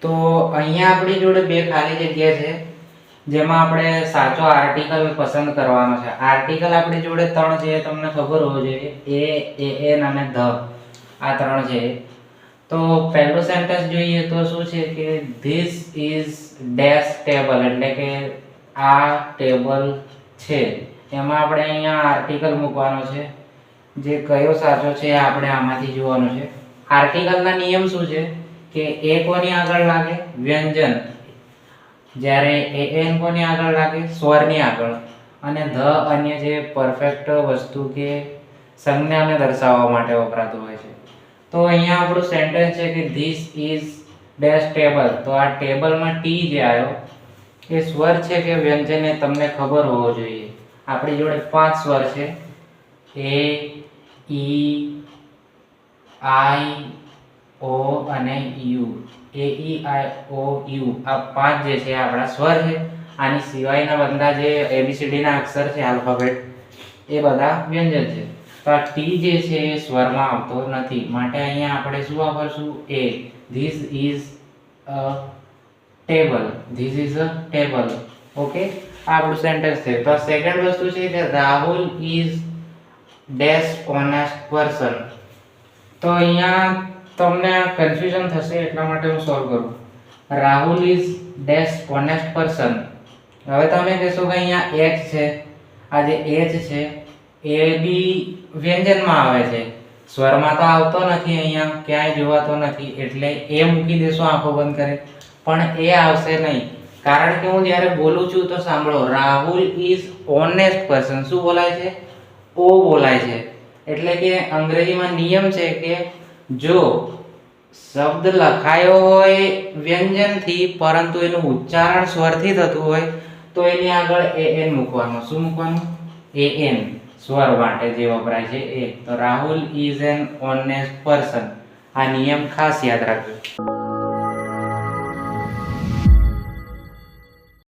તો અહીંયા આપણી જોડે બે ખાલી જગ્યા છે જેમાં આપણે સાચો આર્ટિકલ પસંદ કરવાનો છે. આર્ટિકલ આપણી જોડે ત્રણ છે, તમને ખબર હોવી જોઈએ, એ, એન અને ધ, આ ત્રણ છે. તો પહેલું સેન્ટેન્સ જોઈએ તો શું છે કે ધીસ ઇઝ ડેશ ટેબલ, એટલે કે આ ટેબલ છે. એમાં આપણે અહીંયા આર્ટિકલ મૂકવાનો છે. જે કયો સાચો છે આપણે આમાંથી જોવાનું છે. આર્ટિકલના નિયમ શું છે કે એ કોની આગળ લાગે? વ્યંજન. જ્યારે એન કોની આગળ લાગે? સ્વરની આગળ. અને ધ અન્ય જે પરફેક્ટ વસ્તુ કે સંજ્ઞાને દર્શાવવા માટે વપરાતું હોય છે. તો અહીંયા આપણું સેન્ટેન્સ છે કે ધીસ ઇઝ ડેશ ટેબલ. તો આ ટેબલમાં ટી જે આવ્યો એ સ્વર છે કે વ્યંજન એ તમને ખબર હોવો જોઈએ. આપણી જોડે 5 સ્વર છે, એ, ઈ, આઈ, ઓ અને you. A, E, I, O, you, આ 5 જે છે આપણા સ્વર છે. આની સિવાયના બધા જે ABCD ના અક્ષર છે આલ્ફાબેટ, એ બધા વ્યંજન છે. તો આ ટી જે છે એ સ્વરમાં આવતો નથી, માટે અહીંયા આપણે શું વાપરશું? A. This is a table. This is a table. Okay, આ આપણું સેન્ટેન્સ છે. તો સેકન્ડ વસ્તુ છે કે Rahul is dash honest person. તો અહીંયા તમને કન્ફ્યુઝન થશે એટલા માટે હું સોલ્વ કરું. Rahul is dash honest person. હવે તમે કહેશો કે અહીંયા એચ છે, આ જે એચ છે એ બી વ્યંજનમાં આવે છે, સ્વરમાં તો આવતો નથી, અહીંયા ક્યાંય જોવાતો નથી, એટલે એ મૂકી દેશો આંખો બંધ કરી. પણ એ આવશે નહીં, કારણ કે હું જ્યારે બોલું છું તો સાંભળો, રાહુલ ઇઝ ઓનેસ્ટ પર્સન. શું બોલાય છે? ઓ બોલાય છે. એટલે કે અંગ્રેજીમાં નિયમ છે કે જો શબ્દ લખાયો હોય વ્યંજનથી પરંતુ એનું ઉચ્ચારણ સ્વરથી થતું હોય તો એની આગળ એન મૂકવાનું. શું મૂકવાનું? એન, સ્વર માટે જે વપરાય છે એ. તો Rahul is an honest person. આ નિયમ ખાસ યાદ રાખજો.